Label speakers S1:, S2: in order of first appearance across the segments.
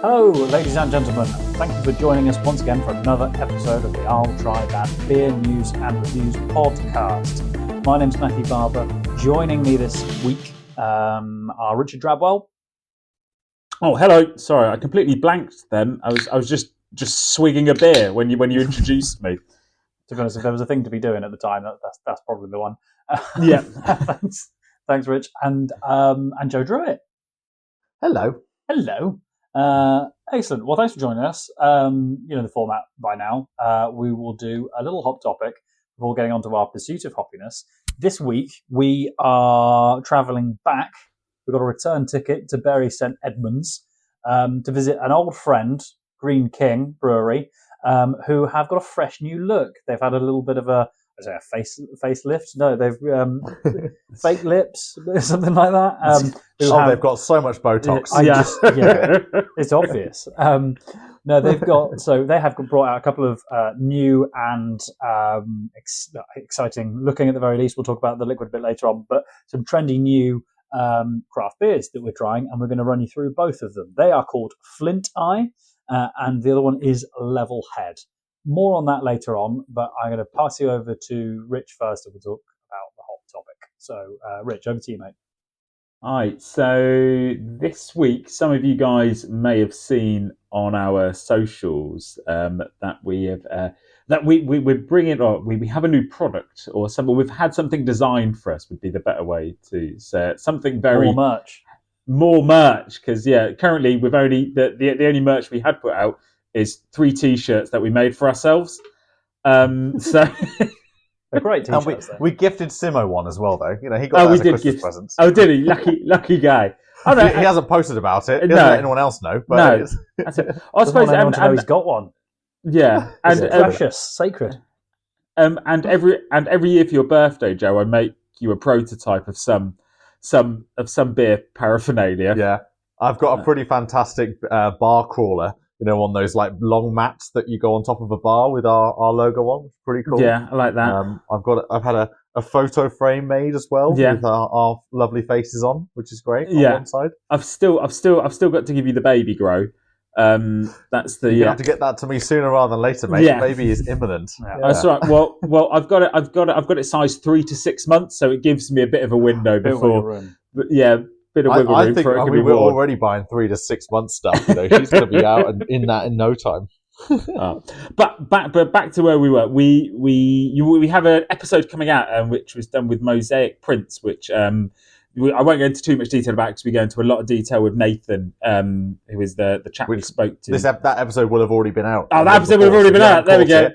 S1: Hello, ladies and gentlemen. Thank you for joining us once again for another episode of the I'll Try That Beer News and Reviews podcast. My name's Matthew Barber. Joining me this week are Richard Drabwell.
S2: Oh, hello. Sorry, I completely blanked then. I was just swigging a beer when you introduced me.
S1: To be honest, if there was a thing to be doing at the time, that's probably the one.
S2: Yeah.
S1: Thanks, Rich, and Joe Druitt.
S3: Hello.
S1: Excellent. Well, thanks for joining us. You know the format by now. We will do a little hop topic before getting on to our pursuit of hoppiness. This week, we are travelling back. We've got a return ticket to Bury St Edmunds to visit an old friend, Greene King Brewery, who have got a fresh new look. They've had a little bit of a facelift. No, they've fake lips, something like that.
S3: They've got so much Botox.
S1: It's obvious. No, they have brought out a couple of new and exciting looking at the very least. We'll talk about the liquid a bit later on, but some trendy new craft beers that we're trying, and we're going to run you through both of them. They are called Flint Eye, and the other one is Level Head. More on that later on, but I'm going to pass you over to Rich first, and we'll talk about the hot topic. So, Rich, over to you, mate.
S2: All right. So this week, some of you guys may have seen on our socials that we have we're bringing, or we have a new product, or something. We've had something designed for us. Would be the better way to say it. Something very more merch, because currently we've only the only merch we had put out is 3 T-shirts that we made for ourselves. So
S1: they're great T-shirts.
S3: And we gifted Simo one as well, though. You know, he got that as a Christmas present.
S2: Oh, did he? Lucky guy.
S3: Oh, no, he hasn't posted about it. He doesn't let anyone else know. But
S1: I suppose anyone to know he's got one.
S2: Yeah,
S1: and precious, sacred.
S2: And every year for your birthday, Joe, I make you a prototype of some beer paraphernalia.
S3: Yeah, I've got a pretty fantastic bar crawler. You know, on those like long mats that you go on top of a bar with our logo on. It's pretty cool.
S2: Yeah, I like that.
S3: I've had a photo frame made as well with our lovely faces on, which is great. On one side.
S2: I've still got to give you the baby grow. That's the.
S3: You have to get that to me sooner rather than later, mate. Yeah. The baby is imminent.
S2: Yeah. That's right. Well, I've got it sized 3 to 6 months, so it gives me a bit of a window before. Bit of wiggle room.
S3: I think we're already buying 3 to 6 months stuff. You know, she's going to be out in no time.
S2: But back to where we were. We have an episode coming out which was done with Mosaic Prints, which I won't go into too much detail about because we go into a lot of detail with Nathan, who is the chap we spoke to.
S3: That episode will have already been out.
S2: Oh, that episode will have already been out. There we go.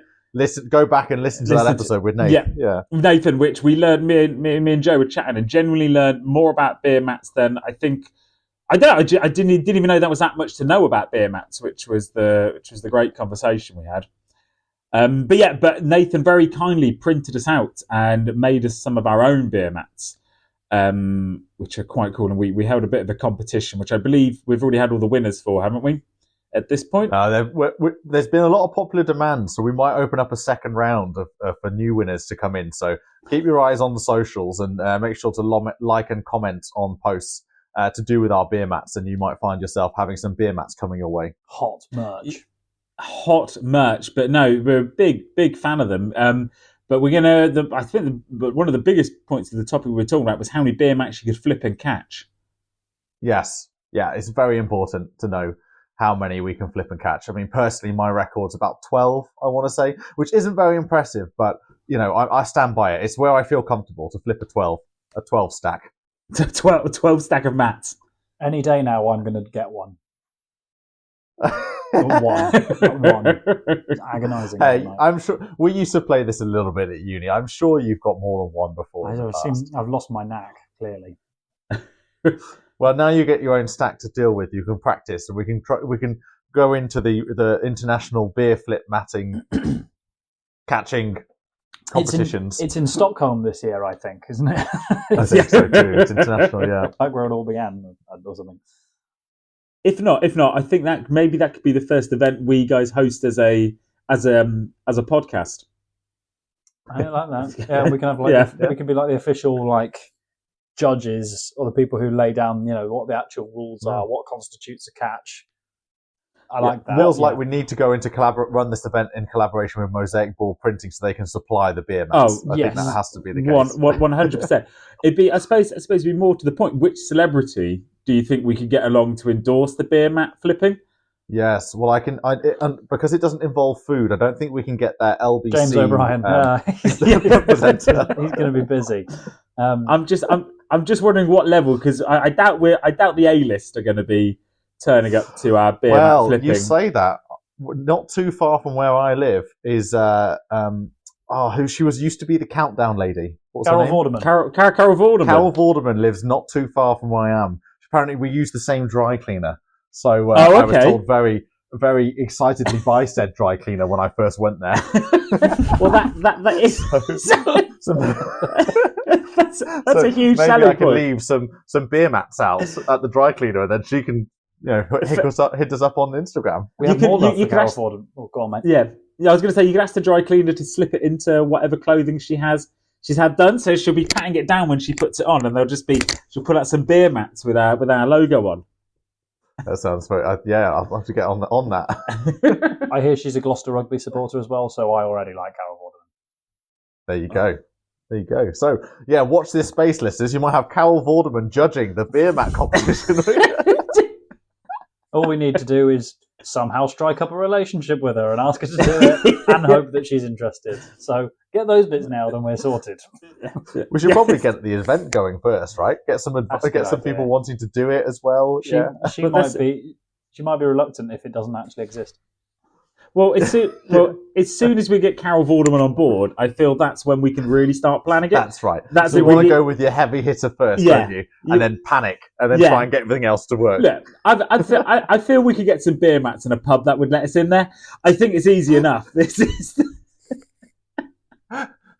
S3: Go back and listen to that episode with Nathan.
S2: Yeah, Nathan, which we learned. Me and Joe were chatting and genuinely learned more about beer mats than I think. I didn't even know that was that much to know about beer mats, which was the great conversation we had. But Nathan very kindly printed us out and made us some of our own beer mats, which are quite cool. And we held a bit of a competition, which I believe we've already had all the winners for, haven't we? At this point,
S3: there's been a lot of popular demand, so we might open up a second round for new winners to come in. So keep your eyes on the socials and make sure to like and comment on posts to do with our beer mats, and you might find yourself having some beer mats coming your way.
S1: Hot merch,
S2: but no, we're a big fan of them. But we're gonna. I think one of the biggest points of the topic we were talking about was how many beer mats you could flip and catch.
S3: Yes, it's very important to know how many we can flip and catch. I mean, personally, my record's about 12, I want to say, which isn't very impressive, but, you know, I stand by it. It's where I feel comfortable to flip a 12 stack.
S2: 12 stack of mats.
S1: Any day now, I'm going to get one. One. It's agonising.
S3: Hey, I'm sure, we used to play this a little bit at uni. I'm sure you've got more than one before.
S1: I've lost my knack, clearly.
S3: Well, now you get your own stack to deal with. You can practice, and we can go into the international beer flip matting catching competitions.
S1: It's in Stockholm this year, I think, isn't it?
S3: I think so too. It's international, yeah.
S1: Like where it all began, or something.
S2: If not, I think that could be the first event we guys host as a podcast.
S1: I like that. Yeah, we can have we can be like the official judges or the people who lay down, what the actual rules are, what constitutes a catch. I like that.
S3: Feels like we need to go into run this event in collaboration with Mosaic Board Printing so they can supply the beer mats. I think that has to be the case.
S2: 100%. It'd be, I suppose, it'd be more to the point. Which celebrity do you think we could get along to endorse the beer mat flipping?
S3: Yes, well, because it doesn't involve food. I don't think we can get that LBC.
S1: James O'Brien. He's going to be busy.
S2: I'm just wondering what level, because I doubt the A-list are going to be turning up to our beer mat flipping.
S3: Well, you say that. Not too far from where I live is who she used to be the countdown lady. What's
S1: Carol
S3: her name?
S1: Vorderman.
S2: Carol Vorderman.
S3: Carol Vorderman lives not too far from where I am. Apparently, we use the same dry cleaner. So I was told very, very excitedly by said dry cleaner when I first went there.
S2: Well, that is that's a huge selling point. Maybe I can
S3: leave some beer mats out at the dry cleaner, and then she can hit us up on Instagram.
S1: We have more love for Carol Ford. Oh, go on, mate.
S2: Yeah, I was going to say you could ask the dry cleaner to slip it into whatever clothing she's had done, so she'll be patting it down when she puts it on, and she'll pull out some beer mats with our logo on.
S3: That sounds very. I'll have to get on that.
S1: I hear she's a Gloucester Rugby supporter as well, so I already like Carol Vorderman.
S3: There you go. So watch this space, listeners. You might have Carol Vorderman judging the beer mat competition.
S1: All we need to do is somehow strike up a relationship with her and ask her to do it and hope that she's interested. So get those bits nailed and we're sorted.
S3: We should probably get the event going first, right? Get some people wanting to do it as well.
S1: She might be reluctant if it doesn't actually exist.
S2: Well, as soon as we get Carol Vorderman on board, I feel that's when we can really start planning it.
S3: That's right. So you want to go with your heavy hitter first, don't you? And then panic, and then try and get everything else to work.
S2: Yeah, I feel we could get some beer mats in a pub that would let us in there. I think it's easy enough. This is.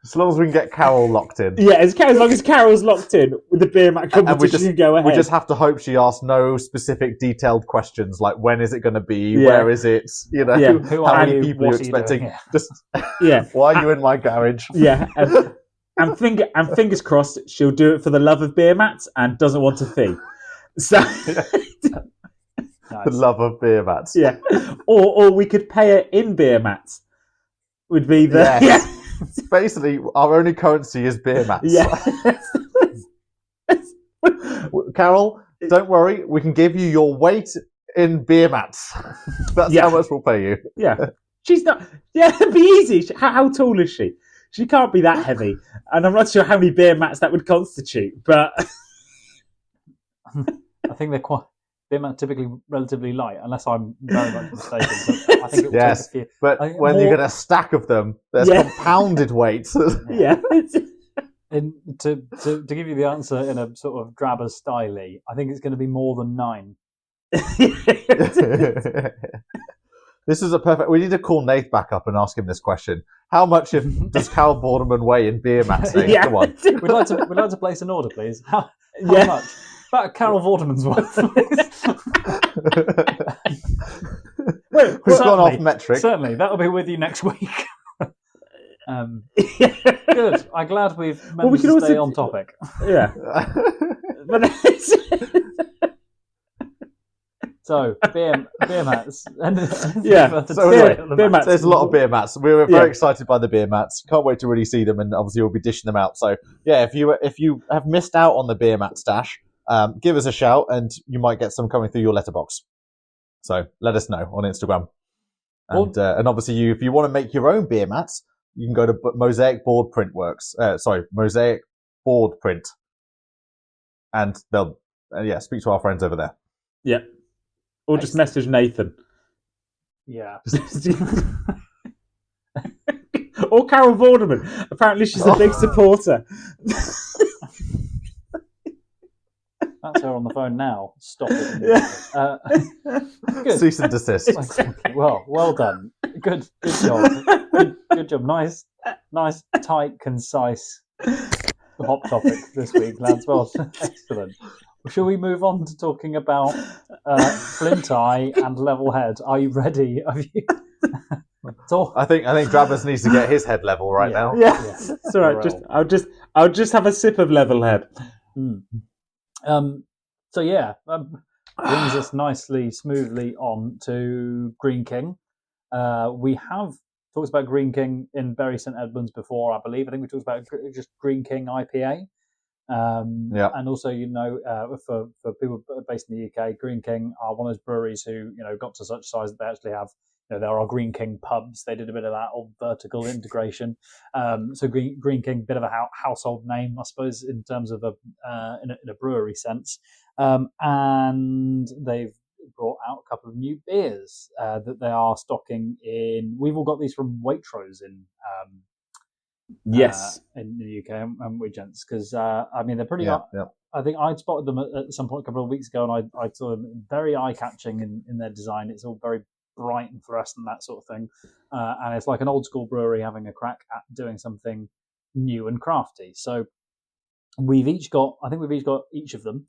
S3: As long as we can get Carol locked in.
S2: Yeah, as long as Carol's locked in with the beer mat competition, you go ahead.
S3: We just have to hope she asks no specific detailed questions like when is it going to be, where is it,
S1: who
S3: how
S1: are
S3: many
S1: you,
S3: people you're expecting. Just why are you in my garage?
S2: Yeah, and fingers crossed she'll do it for the love of beer mats and doesn't want a fee. So
S3: nice. The love of beer mats.
S2: Yeah, or we could pay her in beer mats. Would be the
S3: Basically, our only currency is beer mats.
S2: Yeah.
S3: Carol, don't worry. We can give you your weight in beer mats. That's how much we'll pay you.
S2: Yeah. She's not... Yeah, it'd be easy. How tall is she? She can't be that heavy. And I'm not sure how many beer mats that would constitute, but...
S1: I think they're quite... Beer mats typically relatively light, unless I'm very much mistaken. But I think it will take a few.
S3: But when you get a stack of them, there's compounded weights.
S2: Yeah.
S1: And to give you the answer in a sort of drabber style, I think it's going to be more than 9.
S3: This is a perfect... We need to call Nath back up and ask him this question. How much does Carol Vorderman weigh in beer mats? Come on.
S1: We'd like to place an order, please. How much? About Carol Vorderman's worth.
S3: We've gone off metric.
S1: Certainly, that'll be with you next week. Good. I'm glad we've managed to stay on topic.
S2: Yeah.
S1: So, beer mats.
S3: So anyway, beer mats. There's a lot of beer mats. We were very excited by the beer mats. Can't wait to really see them, and obviously we'll be dishing them out. So yeah, if you have missed out on the beer mat stash, give us a shout, and you might get some coming through your letterbox. So let us know on Instagram. And obviously, if you want to make your own beer mats, you can go to Mosaic Board Print Works. Mosaic Board Print, and they'll speak to our friends over there.
S2: Yeah, or just message Nathan.
S1: Yeah.
S2: Or Carol Vorderman. Apparently, she's a big supporter.
S1: That's her on the phone now. Stop it. Good.
S3: Cease and desist.
S1: Well done. Good job. Good job. Nice, tight, concise hot topic this week, lads. Well, excellent. Shall we move on to talking about Flint Eye and Level Head? Are you ready? Have you?
S3: I think Drabbers needs to get his head level now.
S2: Yeah. It's all right. I'll just have a sip of Level Head.
S1: So brings us nicely, smoothly on to Greene King. We have talked about Greene King in Bury St Edmunds before, I believe. I think we talked about just Greene King IPA. And also, for people based in the UK, Greene King are one of those breweries who, got to such size that they actually have, there are Greene King pubs. They did a bit of that old vertical integration. So Greene King, bit of a household name, I suppose, in terms of in a brewery sense. And they've brought out a couple of new beers that they are stocking in. We've all got these from Waitrose in
S2: Yes.
S1: in the UK, and we gents, because they're pretty.
S3: Yeah.
S1: I think I'd spotted them at some point a couple of weeks ago, and I saw them very eye catching in their design. It's all very bright and fluorescent, that sort of thing, and it's like an old school brewery having a crack at doing something new and crafty. So we've each got each of them.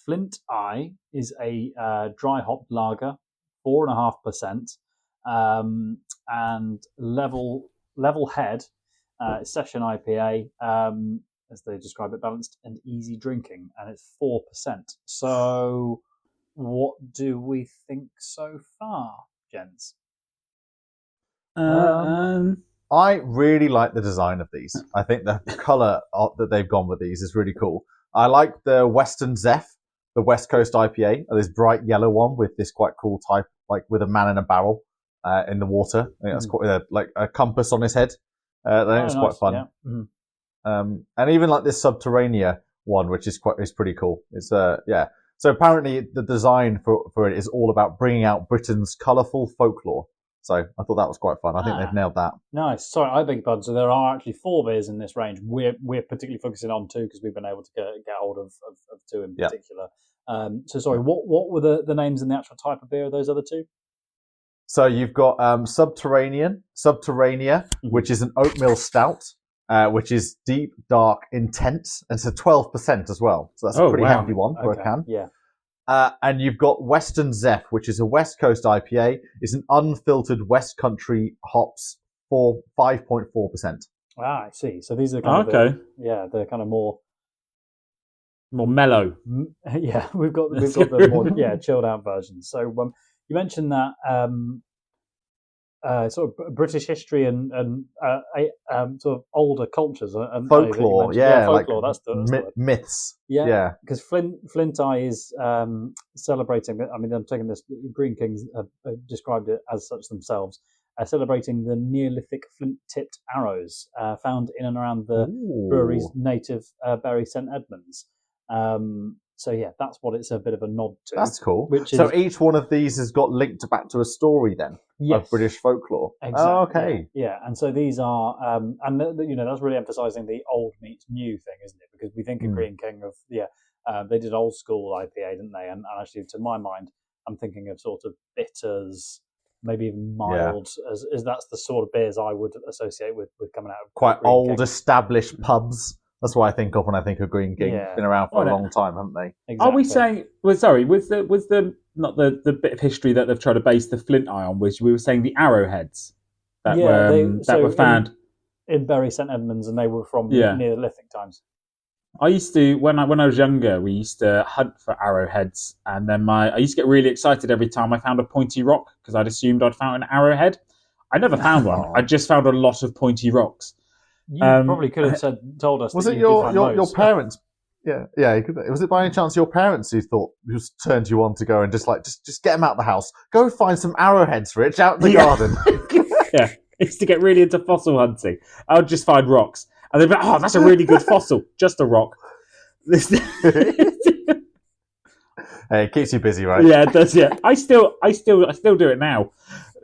S1: Flint Eye is a dry hop lager, 4.5%, and Level Head. Session IPA, as they describe it, balanced and easy drinking, and it's 4%. So, what do we think so far, gents?
S3: I really like the design of these. I think the colour that they've gone with these is really cool. I like the Western Zeph, the West Coast IPA, this bright yellow one with this quite cool type, like with a man in a barrel in the water. I think that's quite like a compass on his head. I think it's quite fun.
S1: Yeah. Mm-hmm.
S3: And even like this Subterranea one, which is pretty cool. It's So apparently the design for it is all about bringing out Britain's colourful folklore. So I thought that was quite fun. I think they've nailed that.
S1: Nice. Sorry, I beg your pardon. So there are actually 4 beers in this range. We're particularly focusing on 2 because we've been able to get hold of 2 in particular. So sorry, what were the names and the actual type of beer of those other 2?
S3: So you've got Subterranea, which is an oatmeal stout, which is deep, dark, intense, and it's a 12% as well. So that's a pretty hefty one for a can.
S1: Yeah.
S3: And you've got Western Zeph, which is a West Coast IPA. It's an unfiltered West Country hops for 5.4%.
S1: Ah, I see. So these are kind of they're kind of more
S2: mellow.
S1: Yeah, we've got the more chilled out versions. So you mentioned that sort of British history and sort of older cultures and
S3: folklore.
S1: Folklore.
S3: Like
S1: that's the
S3: myths.
S1: Yeah, because Flint Eye is celebrating. I mean, I'm taking this. Greene Kings described it as such themselves, celebrating the Neolithic flint-tipped arrows found in and around the brewery's native Bury St Edmunds. So yeah, that's what it's a bit of a nod to.
S3: That's cool. So each one of these has got linked back to a story then of British folklore.
S1: Exactly.
S3: Oh, okay.
S1: Yeah, and so these are, and that's really emphasising the old meets new thing, isn't it? Because we think of Greene King of they did old school IPA, didn't they? And actually, to my mind, I'm thinking of sort of bitters, maybe even mild, as that's the sort of beers I would associate with coming out of
S3: quite
S1: Greene
S3: old,
S1: King.
S3: Established pubs. That's what I think of when I think of Greene King.
S1: Yeah.
S3: Been around for a long time, haven't they?
S1: Exactly.
S2: Are we saying? Well, sorry, was the not the bit of history that they've tried to base the Flint Eye on? Was we were saying the arrowheads that were found
S1: in Bury St Edmunds, and they were from Neolithic times.
S2: I used to when I was younger, we used to hunt for arrowheads, and then I used to get really excited every time I found a pointy rock because I'd assumed I'd found an arrowhead. I never found one. I just found a lot of pointy rocks.
S1: You probably could have told us.
S3: Was it your parents? Yeah. Was it by any chance your parents who turned you on to go and just get them out of the house? Go find some arrowheads, Rich, out in the garden.
S2: Yeah, I used to get really into fossil hunting. I would just find rocks, and they'd be like, "Oh, that's a really good fossil, just a rock."
S3: Hey, it keeps you busy, right?
S2: Yeah, it does. Yeah, I still do it now.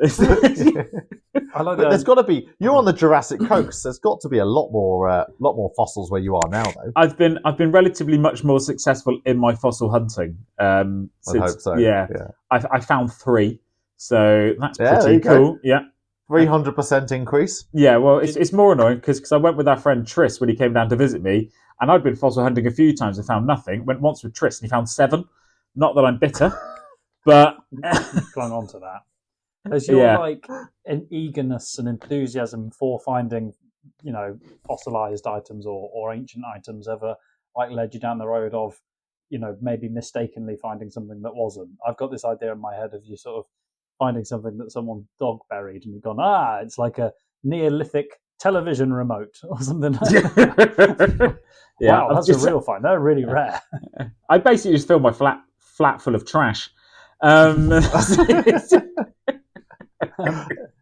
S1: I like
S3: but there's got to be. You're on the Jurassic Coast. There's got to be a lot more fossils where you are now, though.
S2: I've been relatively much more successful in my fossil hunting.
S3: I hope so.
S2: Yeah. I found 3, so that's pretty cool. Yeah,
S3: 300% increase.
S2: Yeah, well, it's more annoying because I went with our friend Tris when he came down to visit me, and I'd been fossil hunting a few times and found nothing. Went once with Tris and he found 7. Not that I'm bitter, but
S1: clung on to that. Has your like an eagerness and enthusiasm for finding, fossilized items or ancient items ever led you down the road of, maybe mistakenly finding something that wasn't. I've got this idea in my head of you sort of finding something that someone's dog buried, and you've gone, it's like a Neolithic television remote or something like that.
S2: Yeah,
S1: wow, that's a real find. They're really rare.
S2: I basically just filled my flat full of trash.
S3: You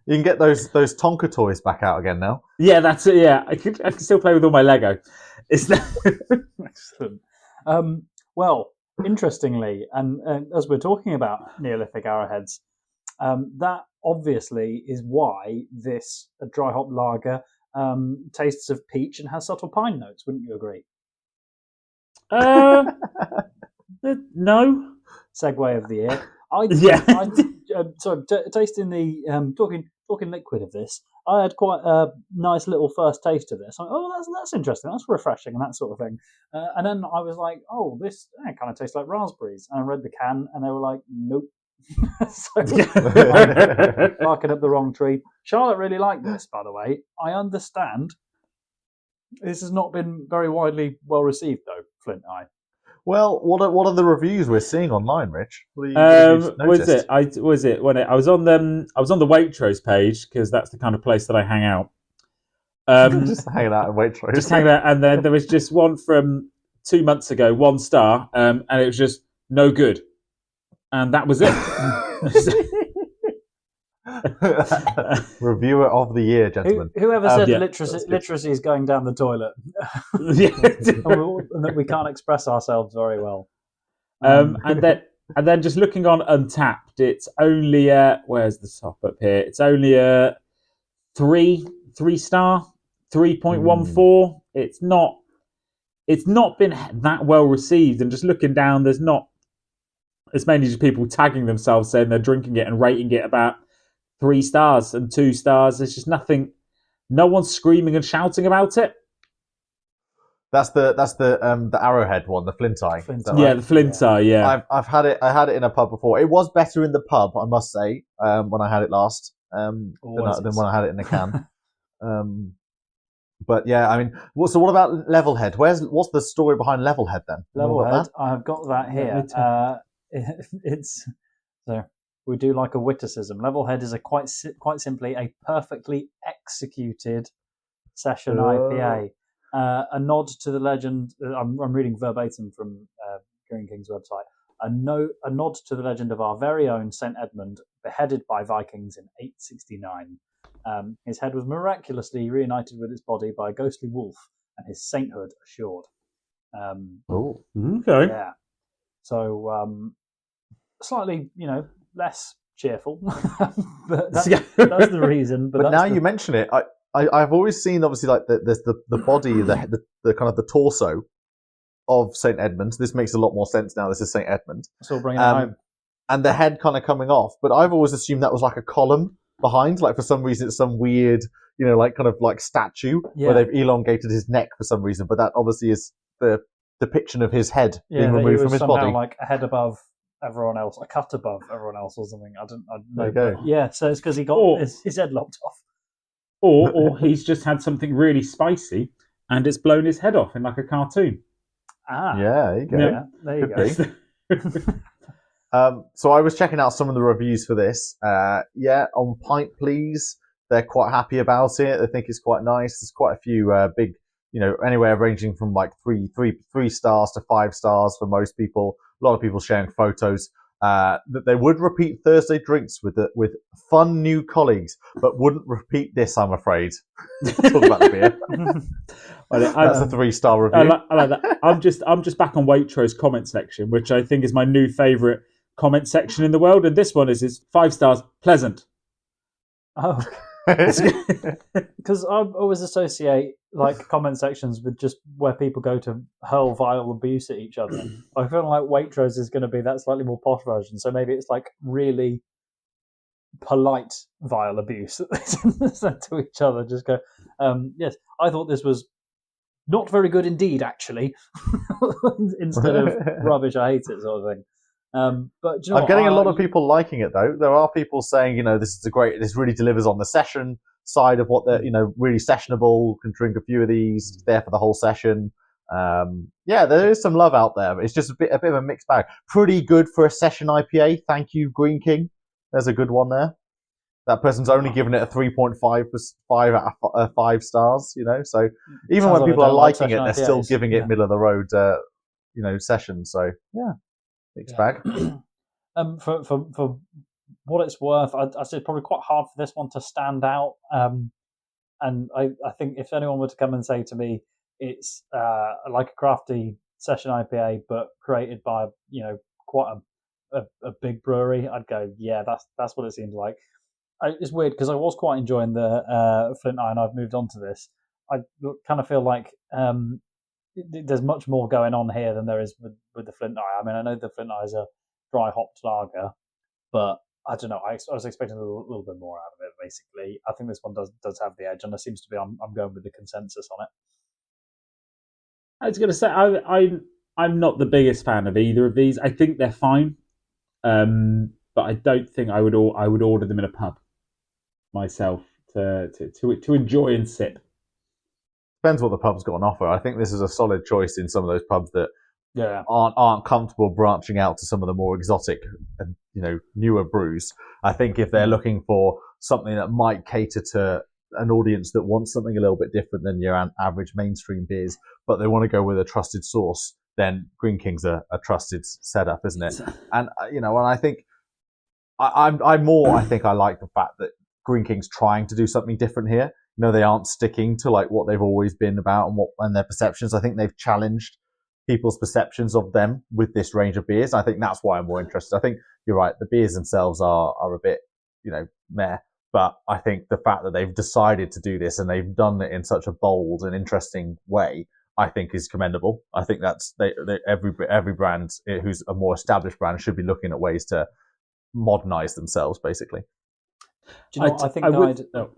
S3: can get those Tonka toys back out again now.
S2: Yeah, that's it. Yeah, I can still play with all my Lego. Is that
S1: excellent? Well, interestingly, and as we're talking about Neolithic arrowheads, that obviously is why this dry hop lager tastes of peach and has subtle pine notes. Wouldn't you agree?
S2: No.
S1: Segue of the year. Tasting the talking liquid of this, I had quite a nice little first taste of this. That's interesting. That's refreshing and that sort of thing. And then I was like, this kind of tastes like raspberries. And I read the can, and they were like, nope. So barking up the wrong tree. Charlotte really liked this, by the way. I understand this has not been very widely well received, though. Flint,
S3: Well, what are the reviews we're seeing online, Rich?
S2: Was it when I was on the Waitrose page, because that's the kind of place that I hang out.
S3: Just hanging out at Waitrose.
S2: Just hanging out, and then there was just one from 2 months ago, 1 star, and it was just no good, and that was it.
S3: Reviewer of the year, gentlemen.
S1: Whoever said literacy is going down the toilet, and that we can't express ourselves very well.
S2: And then just looking on Untapped, it's only where's the top up here? It's only a 3 star, 3.14. It's not been that well received. And just looking down, it's mainly just people tagging themselves saying they're drinking it and rating it about 3 stars and 2 stars. There's just nothing. No one's screaming and shouting about it.
S3: That's the Arrowhead one, the Flint Eye.
S2: Yeah, the Flint Eye. Yeah,
S3: I've had it. I had it in a pub before. It was better in the pub, I must say, when I had it last than when I had it in the can. But yeah, I mean, so what about Levelhead? What's the story behind Levelhead then?
S1: Levelhead, I've got that here. It's so we do like a witticism. Levelhead is quite simply a perfectly executed session IPA. A nod to the legend. I'm reading verbatim from Greene King's website. A nod to the legend of our very own Saint Edmund, beheaded by Vikings in 869. His head was miraculously reunited with its body by a ghostly wolf, and his sainthood assured.
S2: Okay.
S1: Yeah. So slightly, less cheerful, but that's the reason.
S3: But now you mention it, I've always seen, obviously, like there's the body, the kind of the torso of Saint Edmund. This makes a lot more sense now. This is Saint Edmund.
S1: So we'll bring it home.
S3: And the head kind of coming off. But I've always assumed that was like a column behind. Like for some reason, it's some weird, like kind of like statue where they've elongated his neck for some reason. But that obviously is the depiction of his head being removed from his body.
S1: Like a head above everyone else, a cut above everyone else, or something. I don't know.
S3: There you go.
S1: Yeah, so it's because he got his head lopped off.
S2: Or he's just had something really spicy and it's blown his head off in like a cartoon.
S1: Ah.
S3: Yeah, there you go.
S1: Yeah, there you
S3: go. So I was checking out some of the reviews for this. On Pint Please, they're quite happy about it. They think it's quite nice. There's quite a few big, anywhere ranging from like three stars to 5 stars for most people. A lot of people sharing photos. That they would repeat Thursday drinks with fun new colleagues, but wouldn't repeat this, I'm afraid. Talk about the beer. That's a 3-star review.
S2: I like that. I'm just back on Waitrose comment section, which I think is my new favourite comment section in the world. And this one is 5 stars, pleasant.
S1: Oh, because I always associate like comment sections with just where people go to hurl vile abuse at each other. I feel like Waitrose is going to be that slightly more posh version, so maybe it's like really polite vile abuse that they send to each other. Just go, yes, I thought this was not very good indeed, actually, instead of rubbish, I hate it sort of thing. But
S3: I'm getting a lot of people liking it though. There are people saying, this really delivers on the session side of what they're, really sessionable, can drink a few of these, there for the whole session. Yeah, there is some love out there. But it's just a bit of a mixed bag. Pretty good for a session IPA. Thank you, Greene King. There's a good one there. That person's only given it a 3.5 out of 5 stars. So even
S1: Sounds
S3: when
S1: like
S3: people
S1: they
S3: are
S1: don't like
S3: liking it,
S1: session
S3: they're still
S1: IPAs.
S3: giving it
S1: Yeah.
S3: middle of the road, session. So yeah, mixed bag.
S1: For what it's worth, I'd say it's probably quite hard for this one to stand out. And I think if anyone were to come and say to me, it's like a crafty session IPA, but created by quite a big brewery, I'd go, yeah, that's what it seems like. It's weird because I was quite enjoying the Flint Eye, and I've moved on to this. I kind of feel like there's much more going on here than there is with the Flint Eye. I mean, I know the Flint Eye is a dry hopped lager, but I don't know. I was expecting a little bit more out of it. Basically, I think this one does have the edge, and it seems to be. I'm going with the consensus on it.
S2: I was going to say I'm not the biggest fan of either of these. I think they're fine, but I don't think I would order them in a pub myself to enjoy and sip.
S3: Depends what the pub's got on offer. I think this is a solid choice in some of those pubs that aren't comfortable branching out to some of the more exotic and newer brews. I think if they're looking for something that might cater to an audience that wants something a little bit different than your average mainstream beers, but they want to go with a trusted source, then Greene King's a trusted setup, isn't it? And and I think I think I like the fact that Greene King's trying to do something different here. They aren't sticking to like what they've always been about and their perceptions. I think they've challenged people's perceptions of them with this range of beers. I think that's why I'm more interested. I think you're right. The beers themselves are a bit, meh. But I think the fact that they've decided to do this and they've done it in such a bold and interesting way, I think is commendable. I think that's every brand who's a more established brand should be looking at ways to modernize themselves, basically.
S1: Do you know what I think?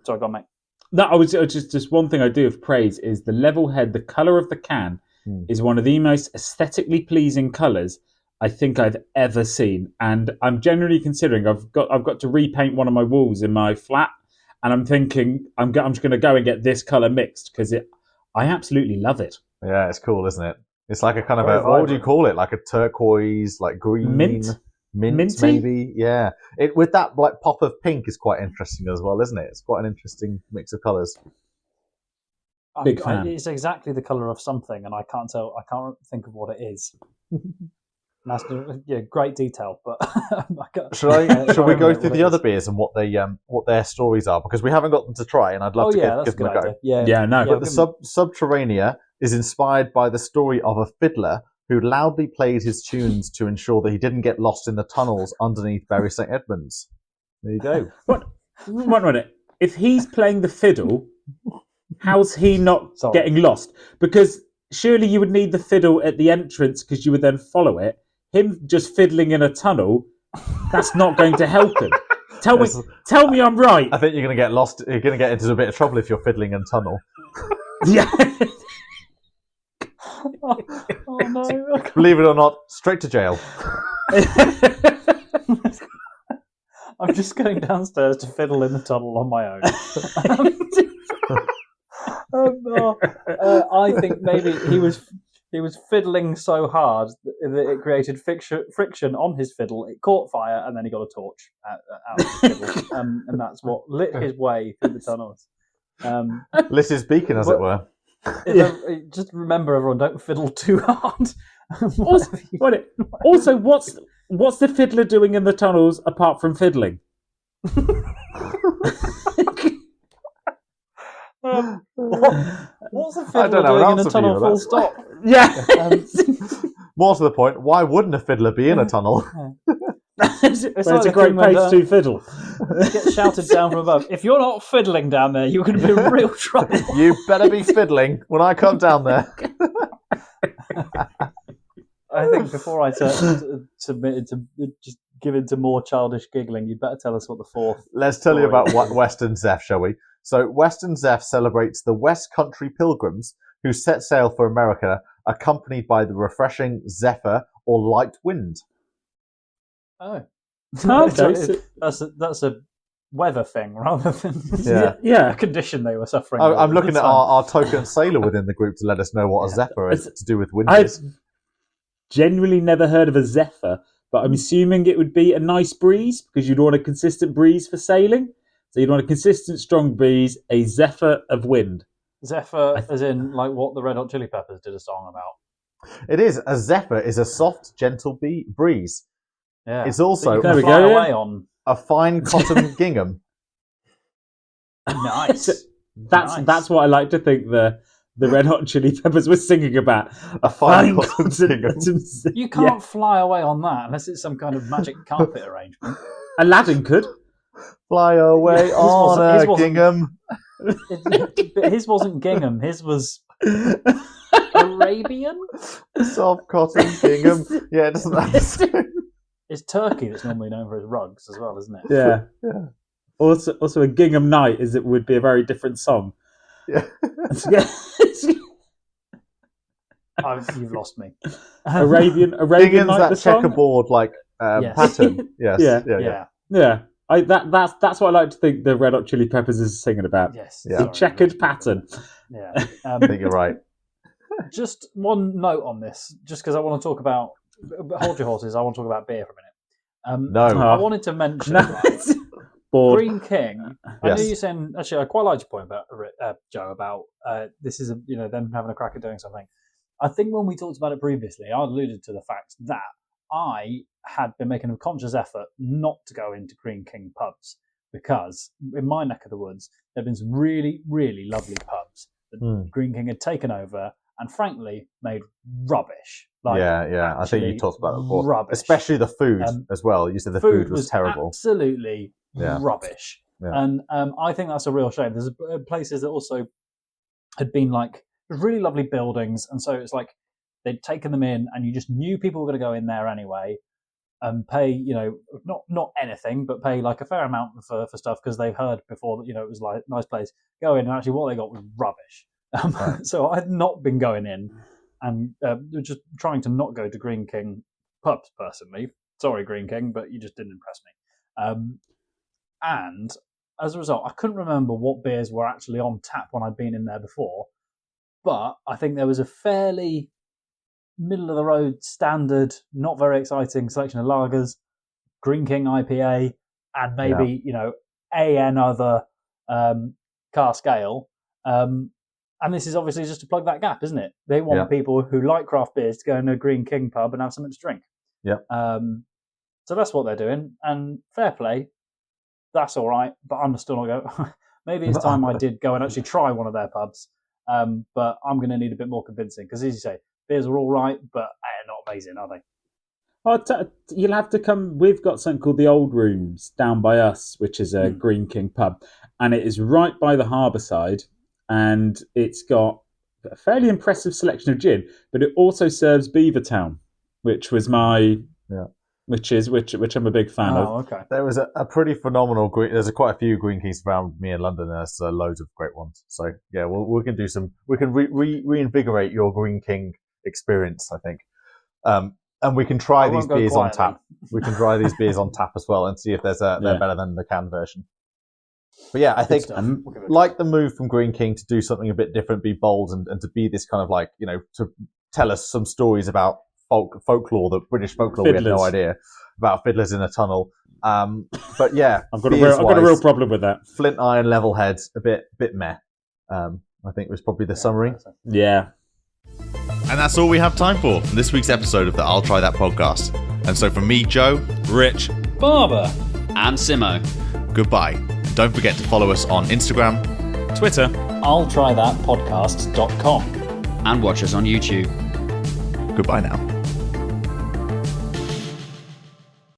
S1: Sorry, go on, mate.
S2: No, I was just one thing I do have praise is the level head. The color of the can is one of the most aesthetically pleasing colors I think I've ever seen, and I'm generally considering I've got to repaint one of my walls in my flat, and I'm thinking I'm just going to go and get this color mixed because I absolutely love it.
S3: Yeah, it's cool, isn't it? It's like a kind of what would you call it? Like a turquoise, like green, mint
S2: Minty?
S3: maybe. Yeah, it with that like pop of pink is quite interesting as well, isn't it? It's quite an interesting mix of colors.
S2: Big fan.
S1: It's exactly the color of something, and I can't think of what it is. That's great detail, but
S3: should we go through the other beers and what their stories are, because we haven't got them to try, and I'd love to give them a go.
S2: But
S3: the Subterranea is inspired by the story of a fiddler who loudly played his tunes to ensure that he didn't get lost in the tunnels underneath Bury St Edmunds. There you go.
S2: One minute. If he's playing the fiddle, how's he not getting lost? Because surely you would need the fiddle at the entrance because you would then follow it. Him just fiddling in a tunnel, that's not going to help him. Tell me I'm right.
S3: I think you're going to get lost. You're going to get into a bit of trouble if you're fiddling in a tunnel.
S2: Yeah.
S1: Oh no!
S3: Believe it or not, straight to jail.
S1: I'm just going downstairs to fiddle in the tunnel on my own. I think maybe he was fiddling so hard that it created friction on his fiddle. It caught fire, and then he got a torch out of his fiddle, and that's what lit his way through the tunnels.
S3: Lit his beacon, as it were.
S1: Just remember, everyone, don't fiddle too hard.
S2: Also, what's the fiddler doing in the tunnels apart from fiddling?
S1: What's a fiddler doing in a tunnel? Full stop.
S2: Yeah.
S3: More to the point, why wouldn't a fiddler be in a tunnel?
S2: It's a great place to fiddle.
S1: Get shouted down from above. If you're not fiddling down there, you're going to be in real trouble.
S3: You better be fiddling when I come down there.
S1: I think before I submit to just give in to more childish giggling, you'd better tell us what the fourth.
S3: Let's tell you about Western Zeph, shall we? So Western Zeph celebrates the West Country pilgrims who set sail for America, accompanied by the refreshing zephyr or light wind.
S1: Oh,
S2: okay.
S1: that's a weather thing rather than
S2: Yeah.
S1: a condition they were suffering.
S3: I'm looking at
S1: time.
S3: our token sailor within the group to let us know what a zephyr is to do with wind.
S2: I've genuinely never heard of a zephyr, but I'm assuming it would be a nice breeze because you'd want a consistent breeze for sailing. So you'd want a consistent, strong breeze, a zephyr of wind.
S1: Zephyr, as in like what the Red Hot Chili Peppers did a song about.
S3: It is. A zephyr is a soft, gentle breeze.
S1: Yeah.
S3: It's also
S1: that you can fly away on.
S3: a fine cotton gingham.
S1: Nice.
S2: That's what I like to think the Red Hot Chili Peppers were singing about.
S3: A fine cotton gingham.
S1: You can't fly away on that unless it's some kind of magic carpet arrangement.
S2: Aladdin could.
S3: Fly away on a gingham.
S1: His wasn't gingham. His was Arabian.
S3: Soft cotton gingham. Yeah, it doesn't have to.
S1: It's Turkey that's normally known for its rugs as well, isn't it?
S3: Yeah.
S2: Also, a gingham night would be a very different song.
S3: Yeah.
S2: You've
S1: lost me.
S2: Arabian
S3: Gingham's
S2: night.
S3: That
S2: the song?
S3: checkerboard pattern. Yes.
S2: Yeah. That's what I like to think the Red Hot Chili Peppers is singing about.
S1: Yes.
S2: The checkered pattern.
S1: Yeah.
S3: I think you're right.
S1: Just one note on this, just because I want to talk about. Hold your horses. I want to talk about beer for a minute.
S3: No.
S1: I wanted to mention Greene King. I knew you saying. Actually, I quite liked your point about Joe about this is them having a crack at doing something. I think when we talked about it previously, I alluded to the fact that I had been making a conscious effort not to go into Greene King pubs because in my neck of the woods there have been some really, really lovely pubs that Greene King had taken over and frankly made rubbish.
S3: I think you talked about that before.
S1: Rubbish.
S3: Especially the food as well. You said the food was terrible.
S1: Absolutely rubbish.
S3: Yeah.
S1: And I think that's a real shame. There's places that also had been like really lovely buildings, and so it's like they'd taken them in, and you just knew people were going to go in there anyway, and pay not anything, but pay like a fair amount for stuff because they've heard before that it was like a nice place. Go in, and actually what they got was rubbish. So I had not been going in. And just trying to not go to Greene King pubs personally. Sorry, Greene King, but you just didn't impress me. And as a result, I couldn't remember what beers were actually on tap when I'd been in there before. But I think there was a fairly middle of the road, standard, not very exciting selection of lagers, Greene King IPA, and maybe other cask ale. And this is obviously just to plug that gap, isn't it? They want people who like craft beers to go in a Greene King pub and have something to drink.
S3: Yeah.
S1: So that's what they're doing. And fair play, that's all right. But I'm still not going. Maybe it's time I did go and actually try one of their pubs. But I'm going to need a bit more convincing because, as you say, beers are all right, but they're not amazing, are they?
S2: You'll have to come. We've got something called the Old Rooms down by us, which is a Greene King pub, and it is right by the harbour side. And it's got a fairly impressive selection of gin, but it also serves Beavertown, which was which I'm a big fan of.
S1: Okay.
S3: There was a pretty phenomenal there's quite a few Greene Kings around me in London. There's loads of great ones. So yeah, we can do some. We can reinvigorate your Greene King experience, I think. And we can try these beers on tap. We can try these beers on tap as well and see if they're better than the can version. But yeah, I think like the move from Greene King to do something a bit different, be bold, and to be this kind of like, to tell us some stories about folklore, the British folklore
S2: Fiddlers.
S3: We had no idea about fiddlers in a tunnel. But yeah,
S2: I've got a real problem with that.
S3: Flint Iron level heads, a bit meh. I think was probably the summary.
S2: Yeah.
S4: And that's all we have time for this week's episode of the I'll Try That podcast. And so from me, Joe, Rich,
S1: Barber,
S5: and Simo,
S4: goodbye. Don't forget to follow us on Instagram,
S2: Twitter,
S1: I'll try that podcast.com,
S5: and watch us on YouTube.
S4: Goodbye now.